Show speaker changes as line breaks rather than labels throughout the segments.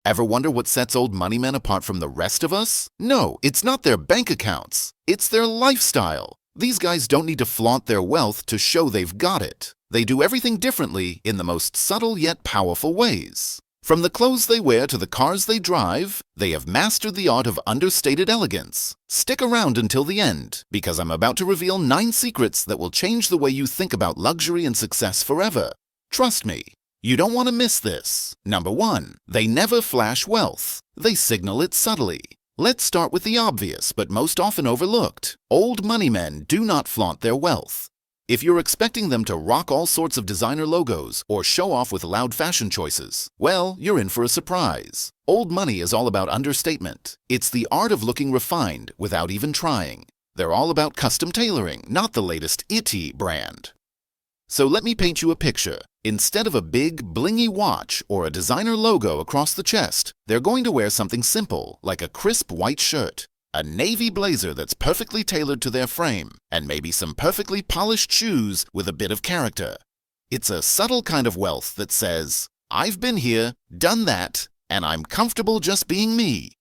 Ever wonder what sets old money men apart from the rest of us? No, it's not their bank accounts. It's their lifestyle. These guys don't need to flaunt their wealth to show they've got it. They do everything differently in the most subtle yet powerful ways. From the clothes they wear to the cars they drive, they have mastered the art of understated elegance. Stick around until the end, because I'm about to reveal 9 secrets that will change the way you think about luxury and success forever. Trust me, you don't want to miss this. Number 1, they never flash wealth. They signal it subtly. Let's start with the obvious, but most often overlooked. Old money men do not flaunt their wealth. If you're expecting them to rock all sorts of designer logos or show off with loud fashion choices, well, you're in for a surprise. Old money is all about understatement. It's the art of looking refined without even trying. They're all about custom tailoring, not the latest itty brand. So let me paint you a picture. Instead of a big, blingy watch or a designer logo across the chest, they're going to wear something simple, like a crisp white shirt, a navy blazer that's perfectly tailored to their frame, and maybe some perfectly polished shoes with a bit of character. It's a subtle kind of wealth that says, I've been here, done that, and I'm comfortable just being me.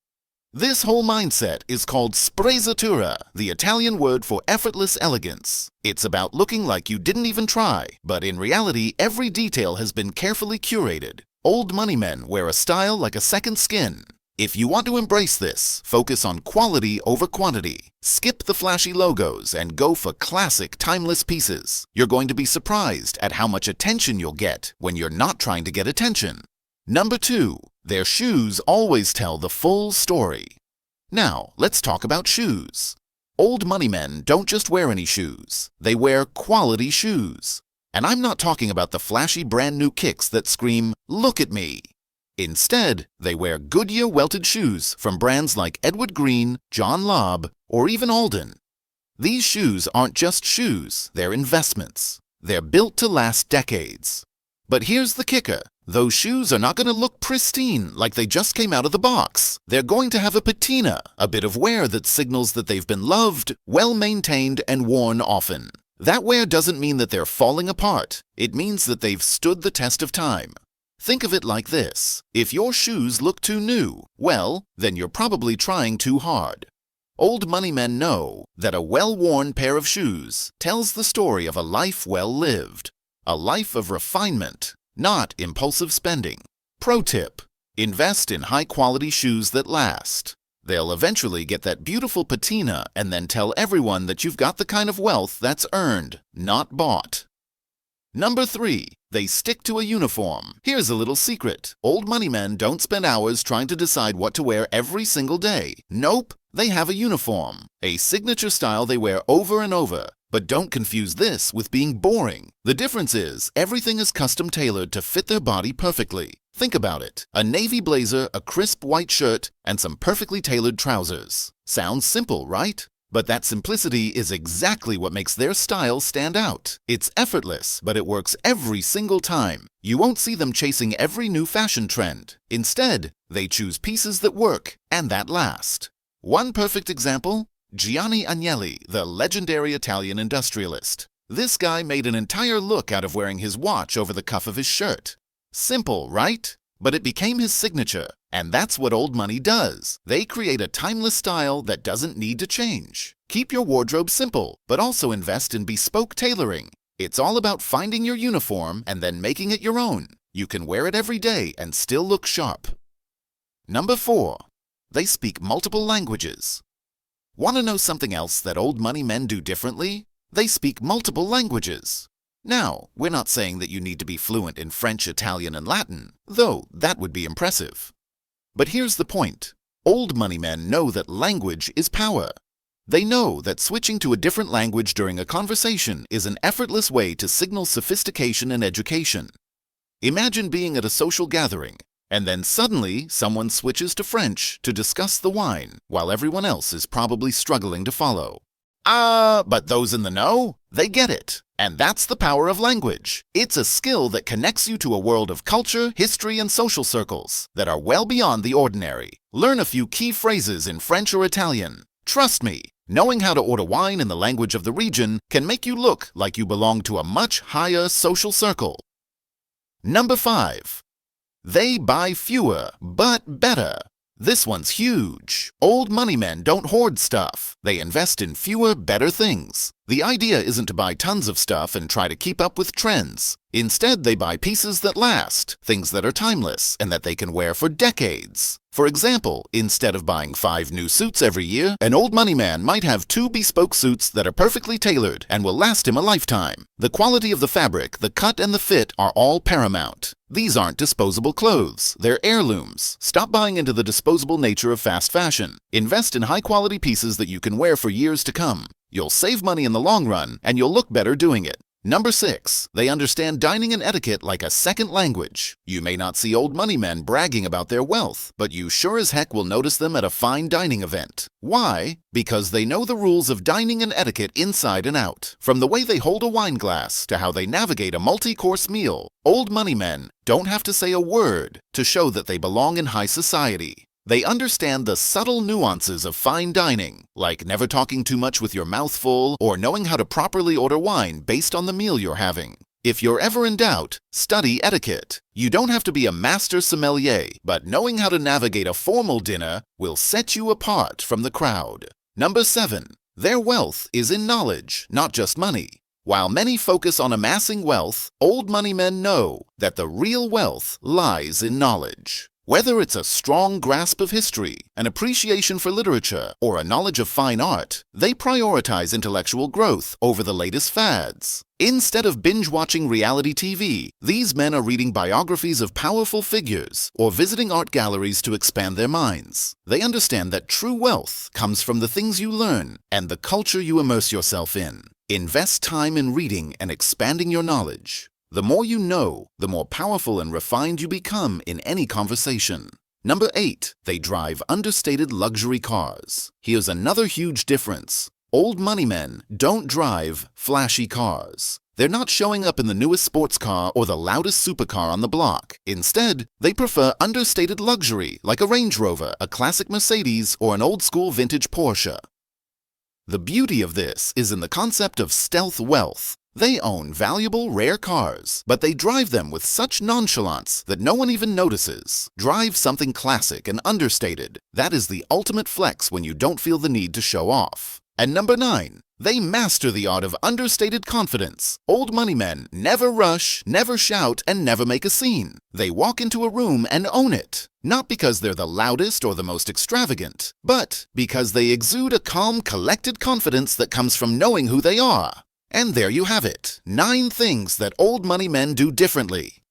This whole mindset is called sprezzatura, the Italian word for effortless elegance. It's about looking like you didn't even try, but in reality, every detail has been carefully curated. Old money men wear a style like a second skin. If you want to embrace this, focus on quality over quantity. Skip the flashy logos and go for classic, timeless pieces. You're going to be surprised at how much attention you'll get when you're not trying to get attention. Number 2, their shoes always tell the full story. Now, let's talk about shoes. Old money men don't just wear any shoes. They wear quality shoes. And I'm not talking about the flashy brand new kicks that scream, "Look at me." Instead, they wear Goodyear welted shoes from brands like Edward Green, John Lobb, or even Alden. These shoes aren't just shoes, they're investments. They're built to last decades. But here's the kicker. Those shoes are not going to look pristine like they just came out of the box. They're going to have a patina, a bit of wear that signals that they've been loved, well-maintained, and worn often. That wear doesn't mean that they're falling apart. It means that they've stood the test of time. Think of it like this. If your shoes look too new, well, then you're probably trying too hard. Old money men know that a well-worn pair of shoes tells the story of a life well lived, a life of refinement, not impulsive spending. Pro tip: invest in high-quality shoes that last. They'll eventually get that beautiful patina and then tell everyone that you've got the kind of wealth that's earned, not bought. Number 3, they stick to a uniform. Here's a little secret. Old money men don't spend hours trying to decide what to wear every single day. Nope, they have a uniform, a signature style they wear over and over. But don't confuse this with being boring. The difference is, everything is custom tailored to fit their body perfectly. Think about it. A navy blazer, a crisp white shirt, and some perfectly tailored trousers. Sounds simple, right? But that simplicity is exactly what makes their style stand out. It's effortless, but it works every single time. You won't see them chasing every new fashion trend. Instead, they choose pieces that work and that last. One perfect example: Gianni Agnelli, the legendary Italian industrialist. This guy made an entire look out of wearing his watch over the cuff of his shirt. Simple, right? But it became his signature, and that's what old money does. They create a timeless style that doesn't need to change. Keep your wardrobe simple, but also invest in bespoke tailoring. It's all about finding your uniform and then making it your own. You can wear it every day and still look sharp. Number 4, they speak multiple languages. Want to know something else that old money men do differently? They speak multiple languages. Now, we're not saying that you need to be fluent in French, Italian, and Latin, though that would be impressive. But here's the point. Old money men know that language is power. They know that switching to a different language during a conversation is an effortless way to signal sophistication and education. Imagine being at a social gathering, and then suddenly someone switches to French to discuss the wine, while everyone else is probably struggling to follow. But those in the know, they get it. And that's the power of language. It's a skill that connects you to a world of culture, history, and social circles that are well beyond the ordinary. Learn a few key phrases in French or Italian. Trust me, knowing how to order wine in the language of the region can make you look like you belong to a much higher social circle. Number 5. They buy fewer, but better. This one's huge. Old money men don't hoard stuff. They invest in fewer, better things. The idea isn't to buy tons of stuff and try to keep up with trends. Instead, they buy pieces that last, things that are timeless, and that they can wear for decades. For example, instead of buying 5 new suits every year, an old money man might have 2 bespoke suits that are perfectly tailored and will last him a lifetime. The quality of the fabric, the cut, and the fit are all paramount. These aren't disposable clothes, they're heirlooms. Stop buying into the disposable nature of fast fashion. Invest in high-quality pieces that you can wear for years to come. You'll save money in the long run, and you'll look better doing it. Number 6. They understand dining and etiquette like a second language. You may not see old money men bragging about their wealth, but you sure as heck will notice them at a fine dining event. Why? Because they know the rules of dining and etiquette inside and out. From the way they hold a wine glass to how they navigate a multi-course meal, old money men don't have to say a word to show that they belong in high society. They understand the subtle nuances of fine dining, like never talking too much with your mouth full or knowing how to properly order wine based on the meal you're having. If you're ever in doubt, study etiquette. You don't have to be a master sommelier, but knowing how to navigate a formal dinner will set you apart from the crowd. Number 7. Their wealth is in knowledge, not just money. While many focus on amassing wealth, old money men know that the real wealth lies in knowledge. Whether it's a strong grasp of history, an appreciation for literature, or a knowledge of fine art, they prioritize intellectual growth over the latest fads. Instead of binge-watching reality TV, these men are reading biographies of powerful figures or visiting art galleries to expand their minds. They understand that true wealth comes from the things you learn and the culture you immerse yourself in. Invest time in reading and expanding your knowledge. The more you know, the more powerful and refined you become in any conversation. Number 8. They drive understated luxury cars. Here's another huge difference. Old money men don't drive flashy cars. They're not showing up in the newest sports car or the loudest supercar on the block. Instead, they prefer understated luxury like a Range Rover, a classic Mercedes, or an old-school vintage Porsche. The beauty of this is in the concept of stealth wealth. They own valuable, rare cars, but they drive them with such nonchalance that no one even notices. Drive something classic and understated. That is the ultimate flex when you don't feel the need to show off. And number 9. They master the art of understated confidence. Old money men never rush, never shout, and never make a scene. They walk into a room and own it. Not because they're the loudest or the most extravagant, but because they exude a calm, collected confidence that comes from knowing who they are. And there you have it, 9 things that old money men do differently.